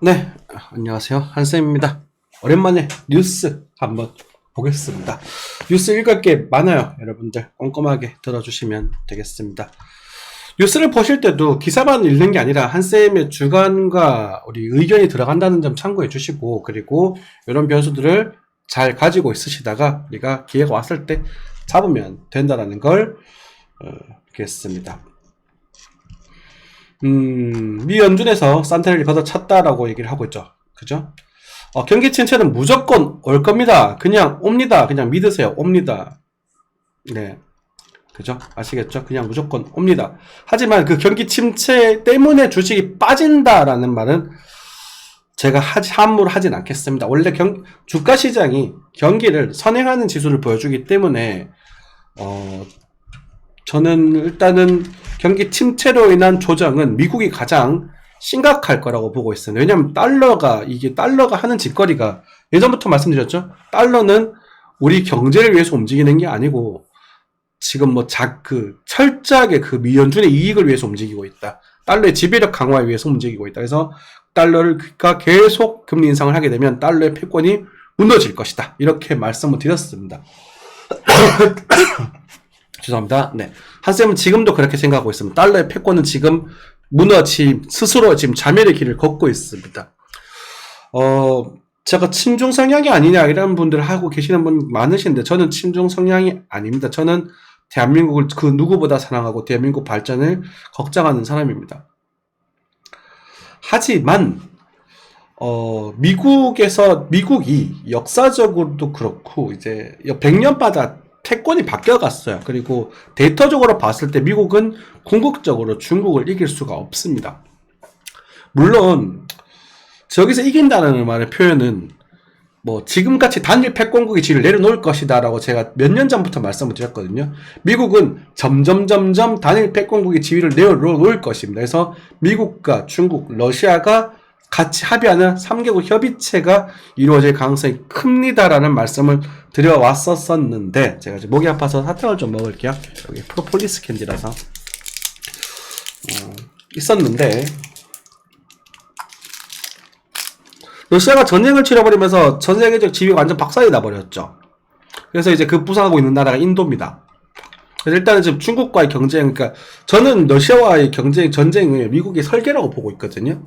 네, 안녕하세요. 한쌤입니다. 오랜만에 뉴스 한번 보겠습니다. 뉴스 읽을 게 많아요. 여러분들 꼼꼼하게 들어주시면 되겠습니다. 뉴스를 보실 때도 기사만 읽는 게 아니라 한쌤의 주관과 우리 의견이 들어간다는 점 참고해 주시고, 그리고 이런 변수들을 잘 가지고 있으시다가 우리가 기회가 왔을 때 잡으면 된다는 걸 보겠습니다. 미 연준에서 산타를 걷어찼다라고 얘기를 하고 있죠. 그죠? 경기 침체는 무조건 올 겁니다. 그냥 옵니다. 그냥 믿으세요. 옵니다. 네. 그죠? 아시겠죠? 그냥 무조건 옵니다. 하지만 그 경기 침체 때문에 주식이 빠진다라는 말은 제가 함부로 하진 않겠습니다. 원래 주가 시장이 경기를 선행하는 지수를 보여주기 때문에 저는 일단은 경기 침체로 인한 조정은 미국이 가장 심각할 거라고 보고 있습니다. 왜냐하면 달러가 하는 짓거리가 예전부터 말씀드렸죠. 달러는 우리 경제를 위해서 움직이는 게 아니고 지금 철저하게 그 미연준의 이익을 위해서 움직이고 있다. 달러의 지배력 강화에 위해서 움직이고 있다. 그래서 달러가 계속 금리 인상을 하게 되면 달러의 패권이 무너질 것이다. 이렇게 말씀을 드렸습니다. 죄송합니다. 네. 한쌤은 지금도 그렇게 생각하고 있습니다. 달러의 패권은 지금 스스로 지금 자멸의 길을 걷고 있습니다. 제가 친중 성향이 아니냐 이런 분들 하고 계시는 분 많으신데 저는 친중 성향이 아닙니다. 저는 대한민국을 그 누구보다 사랑하고 대한민국 발전을 걱정하는 사람입니다. 하지만 미국이 역사적으로도 그렇고 이제 100년마다 패권이 바뀌어갔어요. 그리고 데이터적으로 봤을 때 미국은 궁극적으로 중국을 이길 수가 없습니다. 물론 저기서 이긴다는 말의 표현은 지금같이 단일 패권국의 지위를 내려놓을 것이다 라고 제가 몇 년 전부터 말씀을 드렸거든요. 미국은 점점 단일 패권국의 지위를 내려놓을 것입니다. 그래서 미국과 중국, 러시아가 같이 합의하는 3개국 협의체가 이루어질 가능성이 큽니다라는 말씀을 드려왔었는데 제가 이제 목이 아파서 사탕을 좀 먹을게요. 여기 프로폴리스 캔디라서 있었는데 러시아가 전쟁을 치러버리면서 전 세계적 지위가 완전 박살이 나버렸죠. 그래서 이제 그 부상하고 있는 나라가 인도입니다. 그래서 일단은 지금 중국과의 경쟁, 그러니까 저는 러시아와의 전쟁을 미국의 설계라고 보고 있거든요.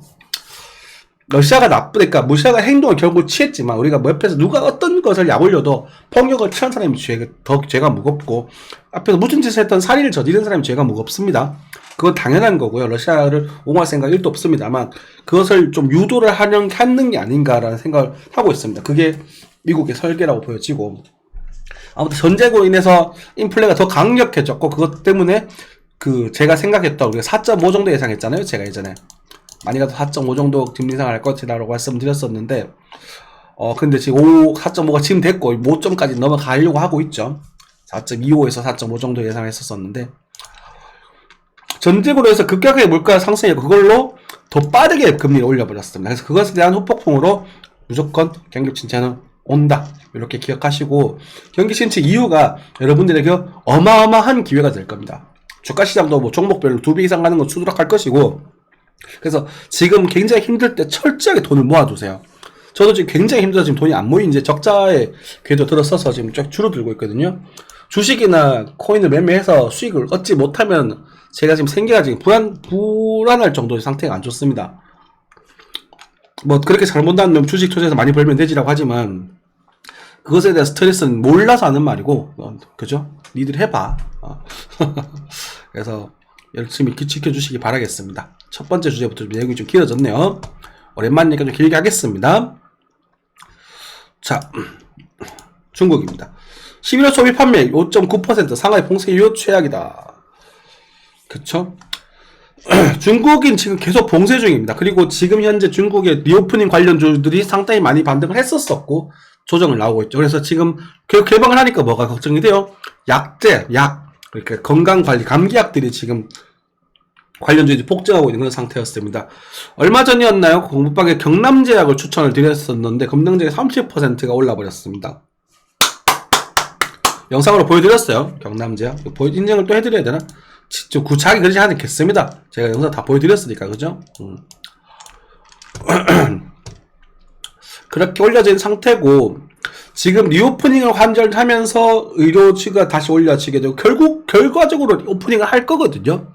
러시아가 나쁘니까 러시아가 행동을 결국 취했지만 우리가 옆에서 누가 어떤 것을 약올려도 폭력을 취한 사람이 죄가 무겁고 앞에서 무슨 짓을 했던 살인을 저지른 사람이 죄가 무겁습니다. 그건 당연한 거고요. 러시아를 옹호할 생각 1도 없습니다만 그것을 좀 유도를 하는 게 아닌가라는 생각을 하고 있습니다. 그게 미국의 설계라고 보여지고 아무튼 전쟁으로 인해서 인플레가 더 강력해졌고 그것 때문에 제가 생각했던 우리가 4.5 정도 예상했잖아요. 제가 예전에 많이 가도 4.5 정도 금리 인상을 할 것이라고 말씀드렸었는데 근데 지금 4.5가 지금 됐고 5점까지 넘어가려고 하고 있죠. 4.25에서 4.5 정도 예상했었는데 전쟁으로 해서 급격하게 물가 상승했고 그걸로 더 빠르게 금리를 올려버렸습니다. 그래서 그것에 대한 후폭풍으로 무조건 경기 침체는 온다. 이렇게 기억하시고 경기 침체 이유가 여러분들에게 어마어마한 기회가 될 겁니다. 주가 시장도 종목별로 2배 이상 가는 건 추락할 것이고 그래서 지금 굉장히 힘들 때 철저하게 돈을 모아두세요. 저도 지금 굉장히 힘들어서 지금 돈이 안 모인 이제 적자의 궤도 들어서서 지금 쫙 줄어들고 있거든요. 주식이나 코인을 매매해서 수익을 얻지 못하면 제가 지금 생계가 지금 불안할 정도의 상태가 안 좋습니다. 그렇게 잘못하면 주식 투자해서 많이 벌면 되지라고 하지만 그것에 대한 스트레스는 몰라서 하는 말이고 그죠? 니들 해봐. 그래서 열심히 지켜주시기 바라겠습니다. 첫 번째 주제부터 내용이 좀 길어졌네요. 오랜만이니까 좀 길게 하겠습니다. 자, 중국입니다. 11월 소비 판매 5.9% 상하이 봉쇄 최악이다. 그쵸? 중국인 지금 계속 봉쇄 중입니다. 그리고 지금 현재 중국의 리오프닝 관련주들이 상당히 많이 반등을 했었었고 조정을 나오고 있죠. 그래서 지금 개방을 하니까 뭐가 걱정이 돼요? 그러니까 건강관리, 감기약들이 지금 관련주들이 폭증하고 있는 그런 상태였습니다. 얼마 전이었나요? 공부방에 경남제약을 추천을 드렸었는데 검정제약 30%가 올라버렸습니다. 영상으로 보여드렸어요. 경남제약. 인증을 또 해드려야 되나? 좀 구차하게 그러지 않겠습니다. 제가 영상 다 보여드렸으니까, 그죠? 그렇게 올려진 상태고, 지금 리오프닝을 환전하면서 의료치가 다시 올려지게 되고, 결국 결과적으로 오프닝을 할 거거든요.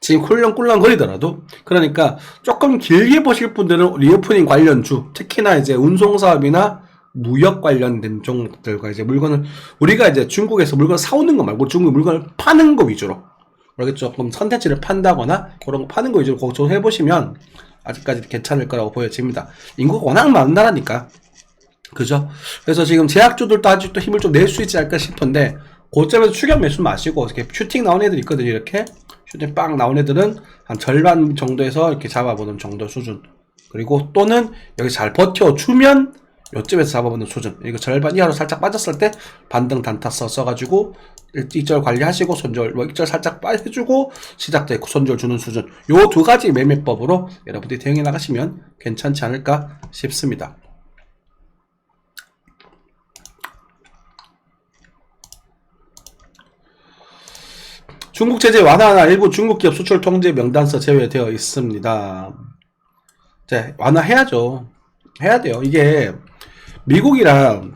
지금 꿀렁꿀렁거리더라도. 그러니까 조금 길게 보실 분들은 리오프닝 관련주, 특히나 이제 운송사업이나 무역 관련된 종목들과 이제 물건을, 우리가 이제 중국에서 물건을 사오는 거 말고 중국 물건을 파는 거 위주로, 그러겠죠. 조금 컨텐츠를 판다거나 그런 거 파는 거 위주로 걱정 해보시면 아직까지 괜찮을 거라고 보여집니다. 인구가 워낙 많은 나라니까. 그죠? 그래서 지금 제약주들도 아직도 힘을 좀 낼 수 있지 않을까 싶은데, 고점에서 추격 매수 마시고, 이렇게 슈팅 나온 애들 있거든요, 이렇게. 슈팅 빵 나온 애들은 한 절반 정도에서 이렇게 잡아보는 정도 수준. 그리고 또는 여기 잘 버텨주면 요쯤에서 잡아보는 수준. 이거 절반 이하로 살짝 빠졌을 때 반등 단타 써가지고, 일절 관리하시고, 손절, 일절 살짝 빠져주고, 시작돼 손절 주는 수준. 요 두 가지 매매법으로 여러분들이 대응해 나가시면 괜찮지 않을까 싶습니다. 중국 제재 완화나 일부 중국 기업 수출 통제 명단서 제외되어 있습니다. 자, 완화해야죠. 해야 돼요. 이게 미국이랑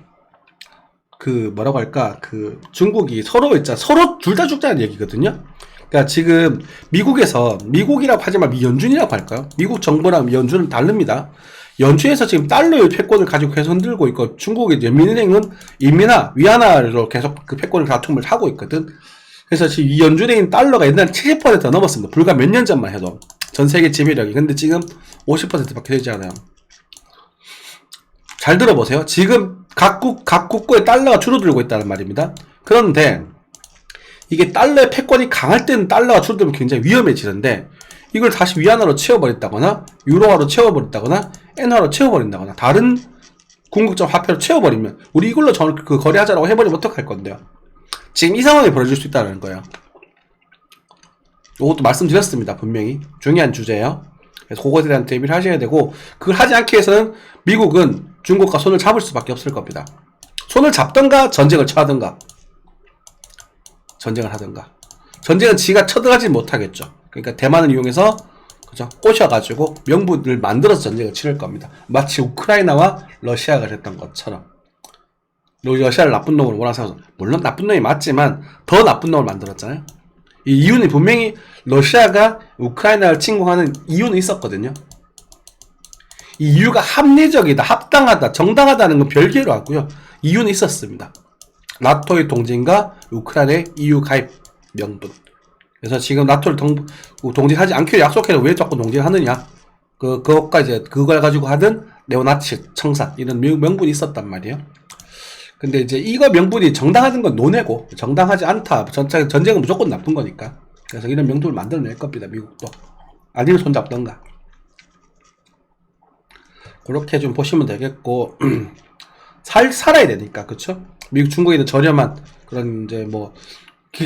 그 뭐라고 할까, 그 중국이 서로 있잖아, 서로 둘 다 죽자는 얘기거든요. 그러니까 지금 미국에서, 미국이라고 하지만 미연준이라고 할까요? 미국 정부랑 미연준은 다릅니다. 연준에서 지금 달러의 패권을 가지고 계속 흔들고 있고, 중국의人民은행은 인민화, 위안화로 계속 그 패권을 다툼을 하고 있거든. 그래서 지금 이 연준에 있는 달러가 옛날에 70% 넘었습니다. 불과 몇 년 전만 해도. 전 세계 지배력이. 근데 지금 50%밖에 되지 않아요. 잘 들어보세요. 지금 각 국가의 달러가 줄어들고 있다는 말입니다. 그런데 이게 달러의 패권이 강할 때는 달러가 줄어들면 굉장히 위험해지는데, 이걸 다시 위안화로 채워버렸다거나 유로화로 채워버렸다거나 엔화로 채워버린다거나 다른 궁극적 화폐로 채워버리면, 우리 이걸로 그 거래하자라고 해버리면 어떡할 건데요? 지금 이 상황이 벌어질 수 있다는 거예요. 이것도 말씀드렸습니다. 분명히 중요한 주제예요. 그래서 그거에 대한 대비를 하셔야 되고, 그걸 하지 않기 위해서는 미국은 중국과 손을 잡을 수밖에 없을 겁니다. 손을 잡던가 전쟁을 하던가. 전쟁은 지가 쳐들어가지 못하겠죠. 그러니까 대만을 이용해서, 그죠, 꼬셔가지고 명분을 만들어서 전쟁을 치를 겁니다. 마치 우크라이나와 러시아가 됐던 것처럼. 러시아를 나쁜 놈으로 몰아세워서, 물론 나쁜 놈이 맞지만 더 나쁜 놈을 만들었잖아요. 이 이유는 분명히 러시아가 우크라이나를 침공하는 이유는 있었거든요. 이 이유가 합리적이다, 합당하다, 정당하다는 건 별개로 하고요. 이유는 있었습니다. 나토의 동진과 우크라이나의 EU 가입 명분. 그래서 지금 나토를 동진하지 않기로 약속해서 왜 자꾸 동진하느냐. 그것과 이제 그걸 가지고 하던 네오나치 청산, 이런 명분이 있었단 말이에요. 근데 이제 이거 명분이 정당하던 건 논외고, 정당하지 않다, 전쟁은 무조건 나쁜 거니까. 그래서 이런 명분을 만들어낼 겁니다, 미국도. 아니면 손잡던가. 그렇게 좀 보시면 되겠고, 살아야 되니까, 그쵸? 미국, 중국에 있는 저렴한 그런 이제 뭐,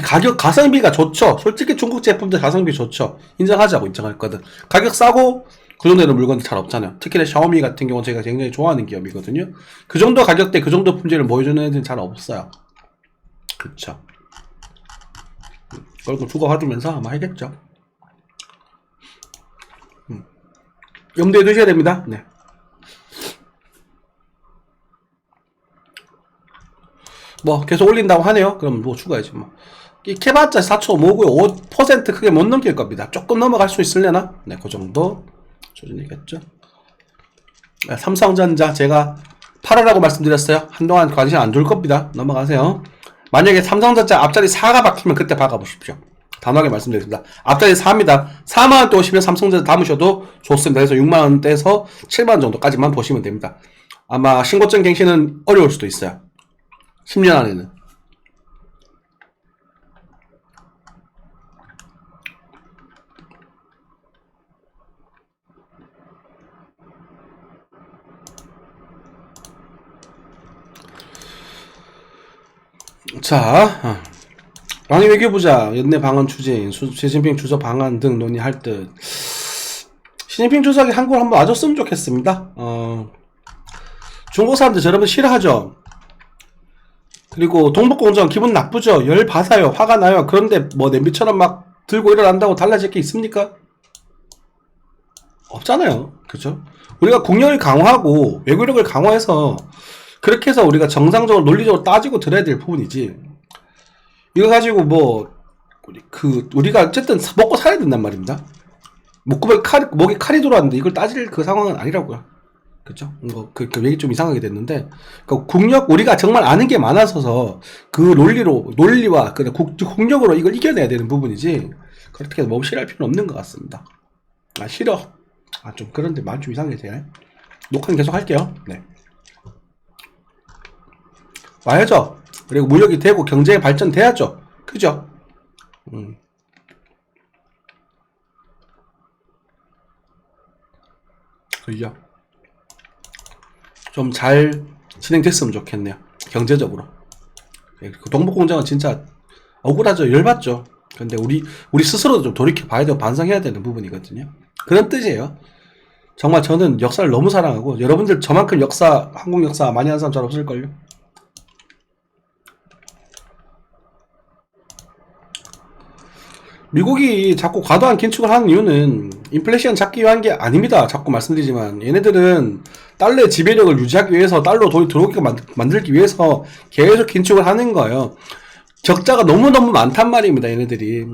가격, 가성비가 좋죠. 솔직히 중국 제품들 가성비 좋죠. 인정하자고, 인정할 거든. 가격 싸고, 그 정도 되는 물건들 잘 없잖아요. 특히나 샤오미 같은 경우는 제가 굉장히 좋아하는 기업이거든요. 그 정도 가격대, 그 정도 품질을 보여주는 애들은 잘 없어요. 그쵸. 그걸 좀 주고받으면서 아마 하겠죠. 염두에 두셔야 됩니다. 네. 뭐 계속 올린다고 하네요. 그럼 뭐 추가해야지 뭐. 이 캐봤자 4.59요. 5% 크게 못 넘길 겁니다. 조금 넘어갈 수 있으려나? 네, 그 정도 수준이겠죠. 네, 삼성전자 제가 8월라고 말씀드렸어요. 한동안 관심 안 줄 겁니다. 넘어가세요. 만약에 삼성전자 앞자리 4가 박히면 그때 박아보십시오. 단호하게 말씀드리겠습니다. 앞자리 4입니다. 4만원대 오시면 삼성전자 담으셔도 좋습니다. 그래서 6만원대에서 7만원 정도까지만 보시면 됩니다. 아마 신고점 갱신은 어려울 수도 있어요. 10년 안에는. 자, 방위 외교부자 연내 방언 추진, 시진핑 주석 방한 등 논의할 듯. 시진핑 주석이 한국을 한번 와줬으면 좋겠습니다. 중국 사람들 여러분 싫어하죠. 그리고 동북공정 기분 나쁘죠. 열 받아요. 화가 나요. 그런데 뭐 냄비처럼 막 들고 일어난다고 달라질 게 있습니까? 없잖아요. 그죠? 우리가 국력을 강화하고 외교력을 강화해서 그렇게 해서 우리가 정상적으로 논리적으로 따지고 들어야 될 부분이지. 이거 가지고 뭐 우리가 어쨌든 먹고 살아야 된단 말입니다. 목에 칼이 들어왔는데 이걸 따질 그 상황은 아니라고요. 그죠? 그 얘기 좀 이상하게 됐는데, 우리가 정말 아는 게 많아서서 그 논리와 국력으로 이걸 이겨내야 되는 부분이지, 그렇게 너무 싫어할 필요는 없는 것 같습니다. 싫어. 좀 그런데 말 좀 이상하게 되네. 녹화는 계속 할게요. 네. 와야죠. 그리고 무역이 되고 경제의 발전돼야죠. 그죠? 그죠? 좀 잘 진행됐으면 좋겠네요. 경제적으로. 동북공장은 진짜 억울하죠. 열받죠. 근데 우리 스스로도 좀 돌이켜 봐야 되고 반성해야 되는 부분이거든요. 그런 뜻이에요. 정말 저는 역사를 너무 사랑하고, 여러분들 저만큼 한국 역사 많이 하는 사람 잘 없을걸요? 미국이 자꾸 과도한 긴축을 하는 이유는 인플레이션 잡기 위한 게 아닙니다. 자꾸 말씀드리지만 얘네들은 달러의 지배력을 유지하기 위해서, 달러 돈이 들어오게 만들기 위해서 계속 긴축을 하는 거예요. 적자가 너무너무 많단 말입니다. 얘네들이.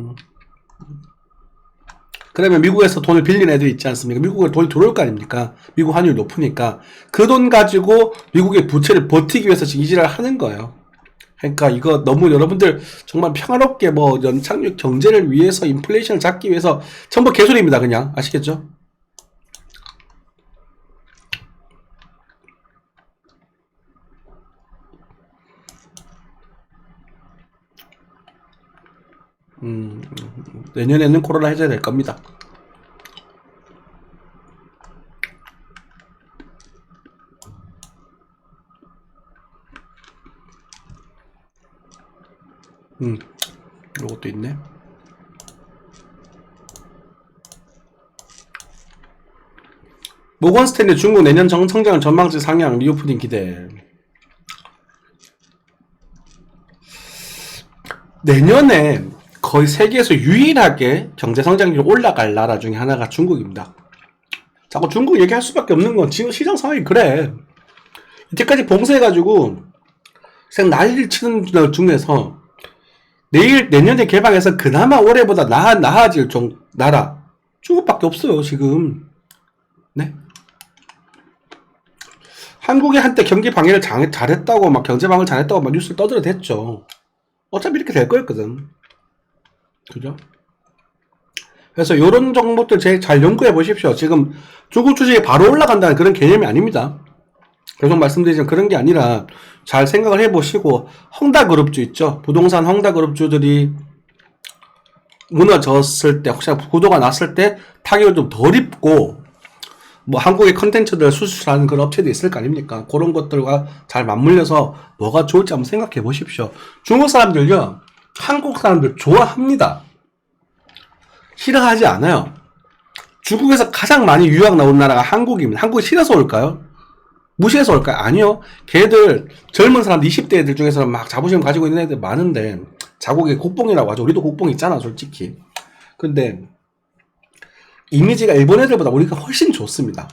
그러면 미국에서 돈을 빌린 애들이 있지 않습니까? 미국에 돈이 들어올 거 아닙니까? 미국 환율이 높으니까 그 돈 가지고 미국의 부채를 버티기 위해서 지금 이지랄 하는 거예요. 그러니까 이거 너무 여러분들 정말 평화롭게 연착륙 경제를 위해서, 인플레이션을 잡기 위해서 전부 개소리입니다. 그냥 아시겠죠? 내년에는 코로나 해제가 될 겁니다. 요것도 있네. 모건 스탠리 중국 내년 성장 전망치 상향, 리오프닝 기대. 내년에 거의 세계에서 유일하게 경제 성장률이 올라갈 나라 중에 하나가 중국입니다. 자꾸 중국 얘기할 수밖에 없는 건 지금 시장 상황이 그래. 이때까지 봉쇄해가지고 그냥 난리를 치는 중에서 내년에 개방해서 그나마 올해보다 나아질 나라 중국밖에 없어요 지금. 네? 한국이 한때 경기 방해를 잘했다고, 막 경제 방어를 잘했다고 막 뉴스를 떠들어댔죠. 어차피 이렇게 될 거였거든. 그죠? 그래서 요런 정보들 제일 잘 연구해 보십시오. 지금 중국 주식이 바로 올라간다는 그런 개념이 아닙니다. 계속 말씀드리지만 그런 게 아니라 잘 생각을 해보시고, 헝다그룹주 있죠? 부동산 헝다그룹주들이 무너졌을 때, 혹시나 부도가 났을 때 타격을 좀 덜 입고, 뭐 한국의 컨텐츠들 수출하는 그런 업체도 있을 거 아닙니까? 그런 것들과 잘 맞물려서 뭐가 좋을지 한번 생각해 보십시오. 중국 사람들요, 한국 사람들 좋아합니다. 싫어하지 않아요. 중국에서 가장 많이 유학 나온 나라가 한국입니다. 한국이 싫어서 올까요? 무시해서 올까요? 아니요. 걔들 젊은 사람들, 20대 애들 중에서는 막 자부심 가지고 있는 애들 많은데, 자국의 국뽕이라고 하죠. 우리도 국뽕 있잖아 솔직히. 근데 이미지가 일본 애들보다 우리가 훨씬 좋습니다.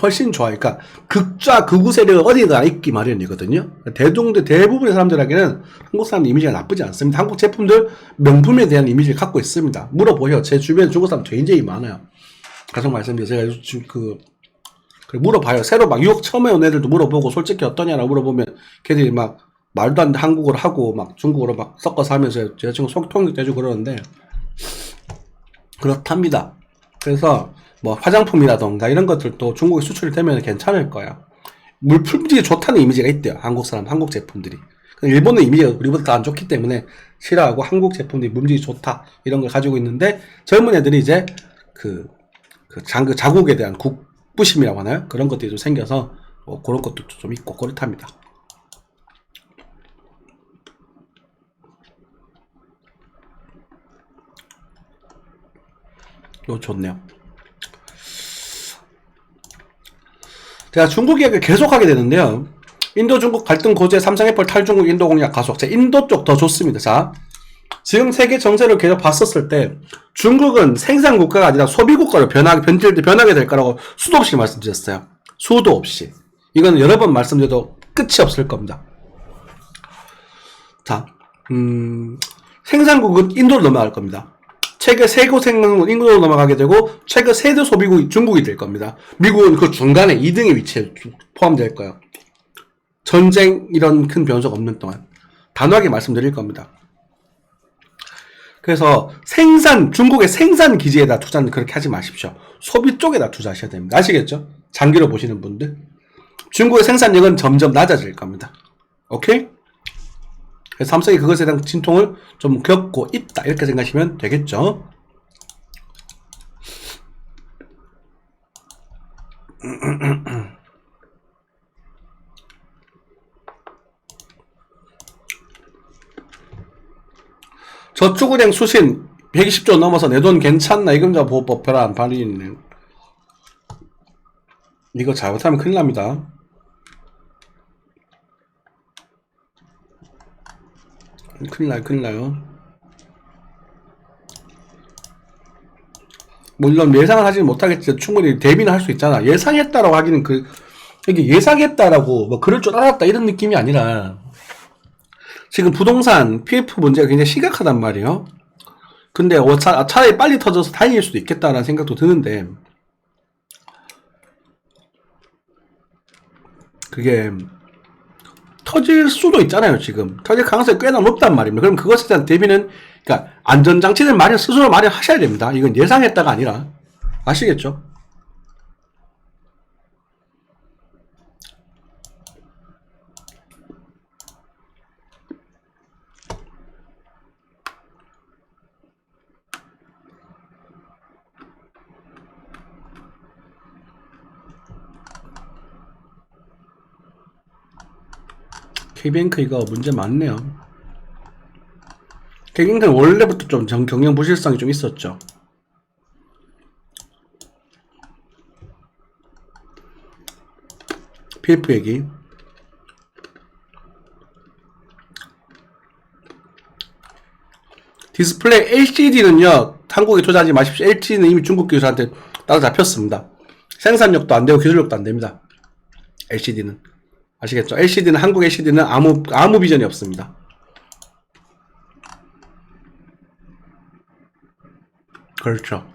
훨씬 좋아요. 그러니까 극좌 극우 세력은 어디에나 있기 마련이거든요. 대부분의 사람들에게는 한국 사람 이미지가 나쁘지 않습니다. 한국 제품들 명품에 대한 이미지를 갖고 있습니다. 물어보세요. 제 주변에 중국 사람 굉장히 많아요. 가정 말씀드려요. 제가 지금 물어봐요. 새로 막 유학 처음에 온 애들도 물어보고, 솔직히 어떠냐라고 물어보면 걔들이 막 말도 안 돼 한국어로 하고 막 중국어로 막 섞어서 하면서 제 친구 속통도 해주고 그러는데, 그렇답니다. 그래서 뭐 화장품이라던가 이런 것들도 중국에 수출이 되면 괜찮을 거예요. 물품질이 좋다는 이미지가 있대요. 한국 제품들이. 일본의 이미지가 우리보다 더 안 좋기 때문에 싫어하고, 한국 제품들이 물질이 좋다 이런 걸 가지고 있는데, 젊은 애들이 이제 자국에 대한 국부심이라고 하나요? 그런 것들이 좀 생겨서 그런 것도 좀 있고 그렇답니다. 이거 좋네요. 제가 중국 이야기를 계속하게 되는데요. 인도 중국 갈등 고조에 삼성 애플 탈중국 인도 공약 가속. 자, 인도 쪽 더 좋습니다. 자, 지금 세계 정세를 계속 봤었을 때 중국은 생산 국가가 아니라 소비 국가로 변하게 될 거라고 수도 없이 말씀드렸어요. 수도 없이. 이건 여러 번 말씀드려도 끝이 없을 겁니다. 자, 생산국은 인도로 넘어갈 겁니다. 세계 세고 생산국은 인도로 넘어가게 되고 세계 세대 소비국이 중국이 될 겁니다. 미국은 그 중간에 2등의 위치에 포함될 거예요. 전쟁 이런 큰 변수가 없는 동안 단호하게 말씀드릴 겁니다. 그래서 중국의 생산 기지에다 투자는 그렇게 하지 마십시오. 소비 쪽에다 투자하셔야 됩니다. 아시겠죠? 장기로 보시는 분들. 중국의 생산력은 점점 낮아질 겁니다. 오케이? 그래서 삼성이 그것에 대한 진통을 좀 겪고 있다. 이렇게 생각하시면 되겠죠? 저축은행 수신 120조 넘어서 내 돈 괜찮나? 이금자 보호법 별로 안 발의있네. 이거 잘못하면 큰일 납니다. 큰일 나요. 물론 예상을 하지는 못하겠지. 충분히 대비는 할 수 있잖아. 예상했다라고 하기는 이게 예상했다라고 뭐 그럴 줄 알았다 이런 느낌이 아니라 지금 부동산 PF 문제가 굉장히 심각하단 말이에요. 근데 차라리 빨리 터져서 다행일 수도 있겠다라는 생각도 드는데 그게 터질 수도 있잖아요. 지금 터질 가능성이 꽤나 높단 말입니다. 그럼 그것에 대한 대비는 그러니까 안전장치를 스스로 마련하셔야 됩니다. 이건 예상했다가 아니라 아시겠죠? K뱅크 이거 문제 많네요. K뱅크는 원래부터 좀 경영 부실성이 좀 있었죠. PF 얘기. 디스플레이 LCD는요, 한국에 투자하지 마십시오. LCD는 이미 중국 기술한테 따라잡혔습니다. 생산력도 안 되고 기술력도 안 됩니다. LCD는. 아시겠죠? LCD는, 한국 LCD는 아무 비전이 없습니다. 그렇죠.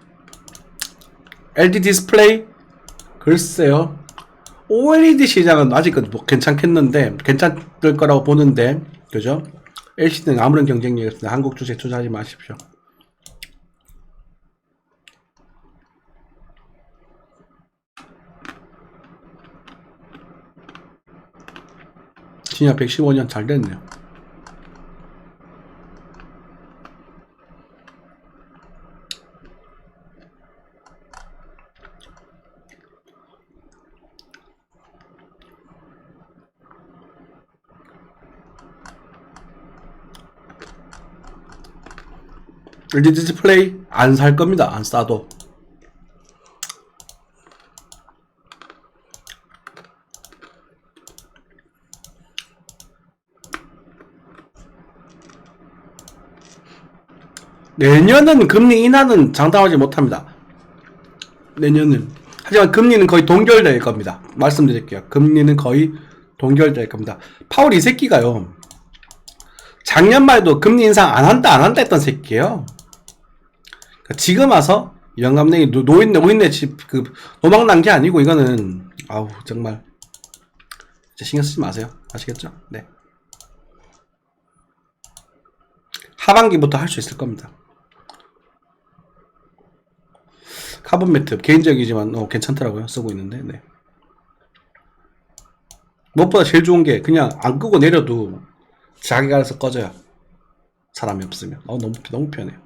LD 디스플레이? 글쎄요. OLED 시장은 아직은 뭐 괜찮겠는데, 괜찮을 거라고 보는데, 그죠? LCD는 아무런 경쟁력이 없습니다. 한국 주식 투자하지 마십시오. 진짜 115년 잘 됐네요. LG 디스플레이 안 살 겁니다. 안 싸도. 내년은 금리 인하는 장담하지 못합니다. 내년은. 하지만 금리는 거의 동결될 겁니다. 말씀드릴게요. 금리는 거의 동결될 겁니다. 파월 이 새끼가요. 작년 말도 금리 인상 안 한다 했던 새끼예요. 그러니까 지금 와서 영감탱이 노인네 집 노망 난 게 아니고 이거는 아우 정말 신경 쓰지 마세요. 아시겠죠? 네. 하반기부터 할 수 있을 겁니다. 카본 매트 개인적이지만 괜찮더라고요. 쓰고 있는데. 네. 무엇보다 제일 좋은 게 그냥 안 끄고 내려도 자기가 알아서 꺼져요. 사람이 없으면. 너무 편해요.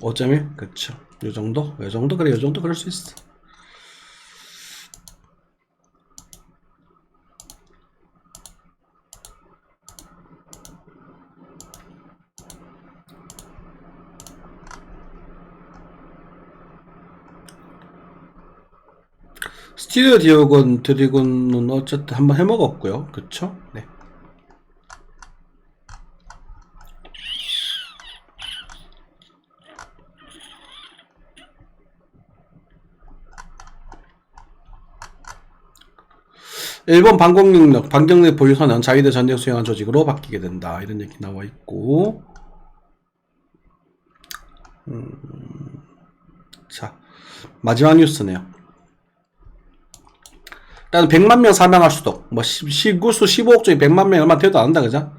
5.1? 그쵸. 요정도? 그래. 요정도 그럴 수 있어. 스튜디오 드래곤은 어쨌든 한번 해먹었고요. 그쵸? 네. 일본 반경력 보유선은 자위대 전쟁 수행한 조직으로 바뀌게 된다. 이런 얘기 나와 있고. 자, 마지막 뉴스네요. 일단 100만 명 사망할 수도. 뭐 시구수 15억 중에 100만 명 얼마 돼도 안 한다, 그죠?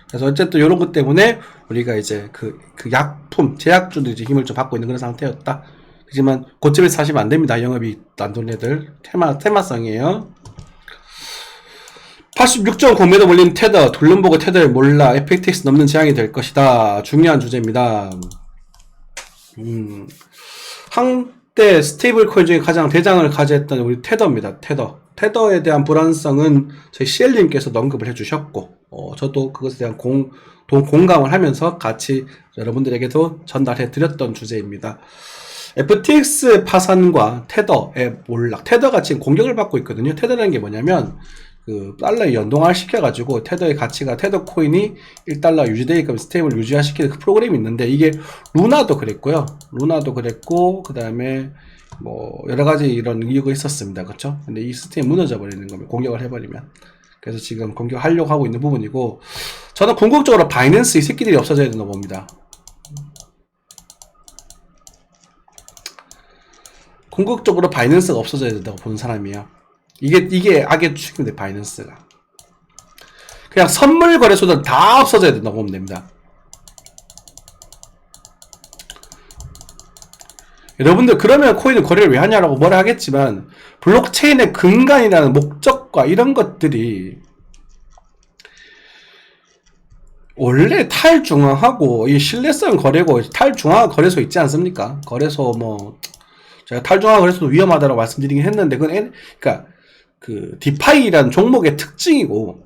그래서 어쨌든 이런 것 때문에 우리가 이제 그 약품 제약주도 이제 힘을 좀 받고 있는 그런 상태였다. 하지만 고점에서 사시면 안 됩니다. 영업이 안 돈 애들 테마성이에요. 86.9m 몰린 테더, 돌름보고 테더를 몰라 FTX 넘는 재앙이 될 것이다. 중요한 주제입니다. 한때 스테이블 코인 중에 가장 대장을 가져했던 우리 테더입니다. 테더에 대한 불안성은 저희 CL님께서도 언급을 해주셨고, 저도 그것에 대한 공감을 하면서 같이 여러분들에게도 전달해 드렸던 주제입니다. FTX 파산과 테더의 몰락, 테더가 지금 공격을 받고 있거든요. 테더라는 게 뭐냐면 그 달러에 연동화를 시켜가지고 테더의 가치가 테더 코인이 1달러 유지되게끔 스테이블 유지화시키는 그 프로그램이 있는데, 이게 루나도 그랬고요. 루나도 그랬고, 그 다음에 뭐 여러가지 이런 이유가 있었습니다. 그렇죠? 근데 이 시스템이 무너져 버리는 겁니다. 공격을 해버리면. 그래서 지금 공격하려고 하고 있는 부분이고, 저는 궁극적으로 바이낸스 이 새끼들이 없어져야 된다고 봅니다. 궁극적으로 바이낸스가 없어져야 된다고 보는 사람이에요. 이게 악의 축인데, 바이낸스가. 그냥 선물 거래소들 다 없어져야 된다고 보면 됩니다. 여러분들 그러면 코인을 거래를 왜 하냐라고 뭐라 하겠지만, 블록체인의 근간이라는 목적과 이런 것들이 원래 탈중앙하고 이 신뢰성 거래고 탈중앙 거래소 있지 않습니까? 거래소 뭐 제가 탈중앙 거래소도 위험하다고 말씀드리긴 했는데, 그러니까 그 디파이라는 종목의 특징이고,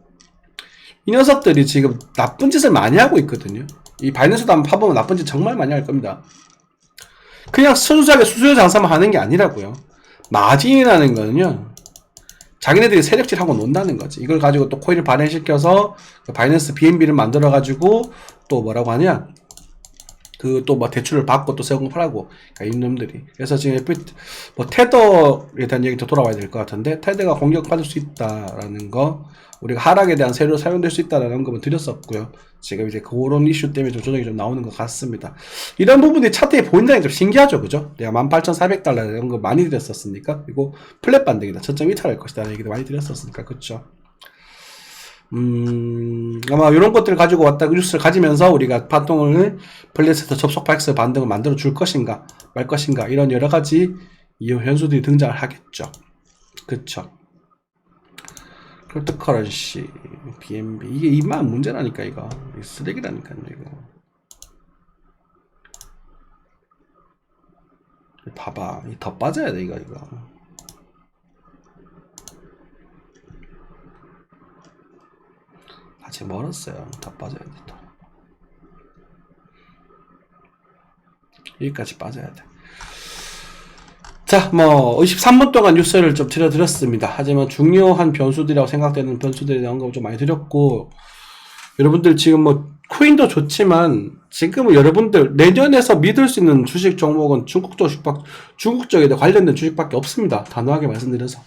이 녀석들이 지금 나쁜 짓을 많이 하고 있거든요. 이 바이낸스도 한번 파보면 나쁜 짓 정말 많이 할 겁니다. 그냥 순수하게 수수료 장사만 하는 게 아니라고요. 마진이라는 거는요, 자기네들이 세력질하고 논다는 거지. 이걸 가지고 또 코인을 발행시켜서 바이낸스 BNB를 만들어가지고 또 뭐라고 하냐, 그 또 뭐 대출을 받고 또 세금 팔라고. 그러니까 이놈들이. 그래서 지금 뭐 테더에 대한 얘기 더 돌아와야 될 것 같은데, 테더가 공격받을 수 있다라는 거, 우리가 하락에 대한 세로 사용될 수 있다라는 거 드렸었고요. 지금 이제 그런 이슈 때문에 좀 조정이 좀 나오는 것 같습니다. 이런 부분이 차트에 보인다는 게 좀 신기하죠, 그죠? 내가 18,400달러 이런 거 많이 드렸었으니까. 그리고 플랫 반등이다, 저점 이탈할 것이다 라는 얘기도 많이 드렸었으니까, 그쵸? 아마 이런 것들을 가지고 왔다 뉴스를 가지면서 우리가 파동을 플랫에서 접속 파엑스 반등을 만들어 줄 것인가 말 것인가, 이런 여러 가지 이유 현수들이 등장을 하겠죠. 그쵸? 크립토커런시, BNB, 이게 이만 문제라니까, 이거 쓰레기라니까요, 이거. 봐봐, 더 빠져야 돼, 이거. 아직 멀었어요. 더 빠져야 돼, 더. 여기까지 빠져야 돼. 자, 뭐 23분 동안 뉴스를 좀 드렸습니다. 하지만 중요한 변수들이라고 생각되는 변수들에 대한 언급을 좀 많이 드렸고, 여러분들 지금 뭐 코인도 좋지만 지금은 여러분들 내년에서 믿을 수 있는 주식 종목은 중국적에 관련된 주식밖에 없습니다. 단호하게 말씀드려서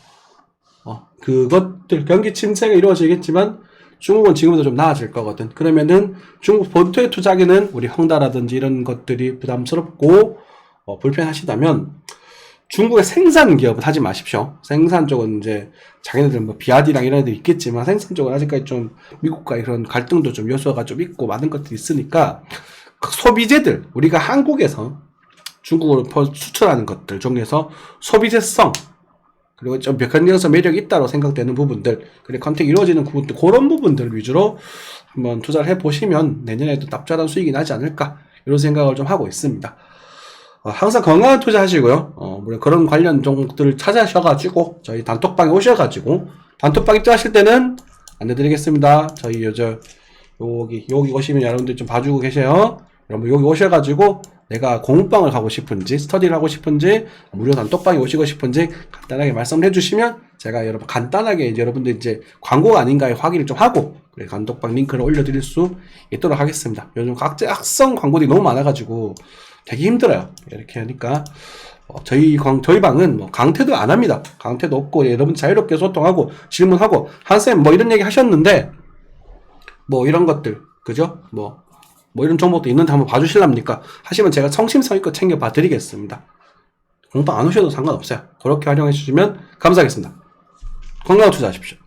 그것들 경기 침체가 이루어지겠지만 중국은 지금부터 좀 나아질 거거든. 그러면은 중국 본토에 투자하기는 우리 헝다라든지 이런 것들이 부담스럽고 불편하시다면 중국의 생산 기업은 하지 마십시오. 생산 쪽은 이제 자기네들 뭐 비아디랑 이런 애들 있겠지만, 생산 쪽은 아직까지 좀 미국과 이런 갈등도 좀 요소가 좀 있고 많은 것들이 있으니까, 그 소비재들, 우리가 한국에서 중국으로 수출하는 것들 중에서 소비재성, 그리고 좀 견디어서 매력이 있다고 생각되는 부분들, 그리고 컨택이 이루어지는 부분들, 그런 부분들 위주로 한번 투자를 해보시면 내년에도 납작한 수익이 나지 않을까, 이런 생각을 좀 하고 있습니다. 항상 건강한 투자 하시고요. 물론 그런 관련 종목들을 찾아셔가지고 저희 단톡방에 오셔가지고, 단톡방 입장하실 때는 안내드리겠습니다. 저희 여기 오시면 여러분들 좀 봐주고 계세요. 여러분 여기 오셔가지고 내가 공부방을 가고 싶은지, 스터디를 하고 싶은지, 무료 단톡방에 오시고 싶은지 간단하게 말씀을 해주시면 제가 여러분 간단하게 여러분들 이제 광고가 아닌가에 확인을 좀 하고 단톡방 링크를 올려드릴 수 있도록 하겠습니다. 요즘 악성 광고들이 너무 많아가지고 되게 힘들어요. 이렇게 하니까 저희 방은 뭐 강퇴도 안 합니다. 강퇴도 없고 여러분 자유롭게 소통하고 질문하고 한쌤 뭐 이런 얘기 하셨는데 뭐 이런 것들 그죠? 뭐 이런 정보도 있는데 한번 봐주실랍니까? 하시면 제가 성심성의껏 챙겨봐 드리겠습니다. 공방 안 오셔도 상관없어요. 그렇게 활용해 주시면 감사하겠습니다. 건강한 투자하십시오.